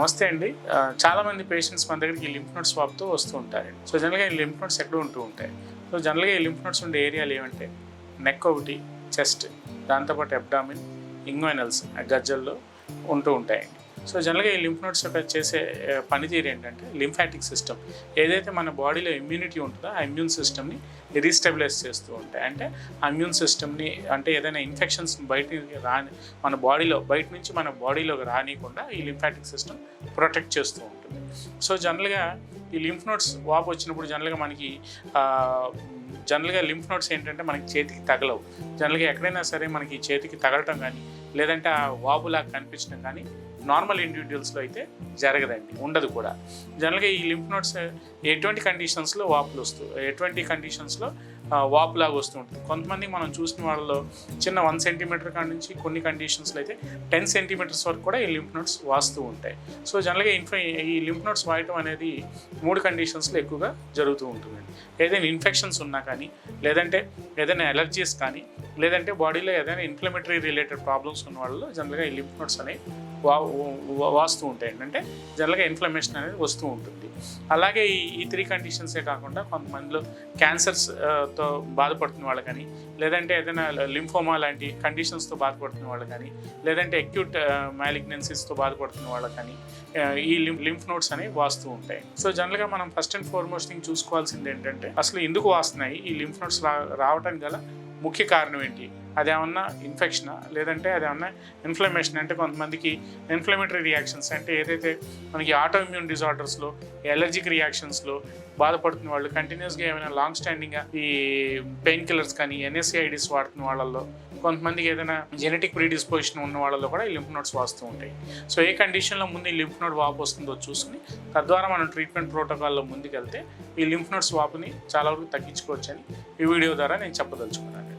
నమస్తే అండి. చాలామంది పేషెంట్స్ మన దగ్గరికి ఈ లింఫ్ నోడ్ స్వాబ్‌తో వస్తూ ఉంటారండి. సో, జనరల్‌గా ఈ లింఫ్ నోడ్స్ ఎక్కడ ఉంటూ ఉంటాయి. సో, జనరల్‌గా ఈ లింఫ్ నోడ్స్ ఉండే ఏరియాలు ఏమంటే నెక్ ఒకటి, చెస్ట్, దాంతోపాటు అబ్డామిన్, ఇంగ్వైనల్స్ గజ్జల్లో ఉంటూ ఉంటాయండి. సో, జనరల్‌గా ఈ లింఫ్ నోడ్స్ యొక్క చేసే పనితీరు ఏంటంటే లింఫాటిక్ సిస్టమ్ ఏదైతే మన బాడీలో ఇమ్యూనిటీ ఉంటుందో ఆ ఇమ్యూన్ సిస్టమ్ని రీస్టెబిలైజ్ చేస్తూ ఉంటాయి. అంటే ఆ ఇమ్యూన్ సిస్టమ్ని అంటే ఏదైనా ఇన్ఫెక్షన్స్ మన బాడీలో బయట నుంచి మన బాడీలోకి రానియకుండా ఈ లింఫాటిక్ సిస్టమ్ ప్రొటెక్ట్ చేస్తూ ఉంటుంది. సో, జనరల్‌గా ఈ లింఫ్ నోడ్స్ వాపు వచ్చినప్పుడు జనరల్‌గా లింఫ్ నోడ్స్ ఏంటంటే మనకి చేతికి తగలవు. జనరల్‌గా ఎక్కడైనా సరే మనకి చేతికి తగలటం కానీ లేదంటే ఆ వాపులాగా కనిపించడం కానీ నార్మల్ ఇండివిజువల్స్లో అయితే జరగదండి, ఉండదు కూడా. జనరల్గా ఈ లింఫ్ నోడ్స్ ఎటువంటి కండిషన్స్లో ఎటువంటి కండిషన్స్లో వాపులాగా వస్తూ ఉంటుంది. కొంతమంది మనం చూసిన వాళ్ళలో చిన్న 1 సెంటీమీటర్ కాడి నుంచి కొన్ని కండిషన్స్లో అయితే 10 సెంటీమీటర్స్ వరకు కూడా ఈ లింఫ్ నోడ్స్ వాస్తూ ఉంటాయి. సో, జనరల్గా ఈ లింఫ్ నోడ్స్ వాడటం అనేది 3 కండిషన్స్లో ఎక్కువగా జరుగుతూ ఉంటుందండి. ఏదైనా ఇన్ఫెక్షన్స్ ఉన్నా కానీ, లేదంటే ఏదైనా ఎలర్జీస్ కానీ, లేదంటే బాడీలో ఏదైనా ఇన్ఫ్లమేటరీ రిలేటెడ్ ప్రాబ్లమ్స్ ఉన్న వాళ్ళలో జనరల్గా ఈ లింఫ్ నోడ్స్ అనేవి వాస్తూ ఉంటాయండి. అంటే జనరల్గా ఇన్ఫ్లమేషన్ అనేది వస్తూ ఉంటుంది. అలాగే ఈ 3 కండిషన్సే కాకుండా కొంతమందిలో క్యాన్సర్స్తో బాధపడుతున్న వాళ్ళు కానీ, లేదంటే ఏదైనా లింఫోమా లాంటి కండిషన్స్తో బాధపడుతున్న వాళ్ళు కానీ, లేదంటే అక్యూట్ మ్యాలిగ్నెన్సీస్తో బాధపడుతున్న వాళ్ళు కానీ ఈ లింఫ్ నోడ్స్ అనేవి వాస్తూ ఉంటాయి. సో, జనరల్గా మనం ఫస్ట్ అండ్ ఫార్మోస్ట్ థింగ్ చూసుకోవాల్సింది ఏంటంటే అసలు ఎందుకు వాస్తున్నాయి ఈ లింఫ్ నోడ్స్ రావడానికి గల ముఖ్య కారణం ఏంటి? అదేమన్నా ఇన్ఫెక్షనా, లేదంటే అదేమన్నా ఇన్ఫ్లమేషన్? అంటే కొంతమందికి ఇన్ఫ్లమేటరీ రియాక్షన్స్ అంటే ఏదైతే మనకి ఆటో ఇమ్యూన్ డిజార్డర్స్లో, ఎలర్జిక్ రియాక్షన్స్లో బాధపడుతున్న వాళ్ళు కంటిన్యూస్గా ఏమైనా లాంగ్ స్టాండింగ్గా ఈ పెయిన్ కిల్లర్స్ కానీ ఎన్ఎస్ఐడిస్ వాడుతున్న వాళ్ళల్లో, కొంతమందికి ఏదైనా జెనెటిక్ ప్రీడిస్పోజిషన్ ఉన్న వాళ్ళలో కూడా ఈ లింఫ్ నోడ్స్ వాస్తూ ఉంటాయి. సో, ఏ కండిషన్లో ముందు ఈ లింఫ్ నోడ్ వాపు వస్తుందో చూసుకుని తద్వారా మనం ట్రీట్మెంట్ ప్రోటోకాల్లో ముందుకెళ్తే ఈ లింఫ్ నోడ్స్ వాపుని చాలా వరకు తగ్గించుకోవచ్చని ఈ వీడియో ద్వారా నేను చెప్పదలుచుకున్నాను.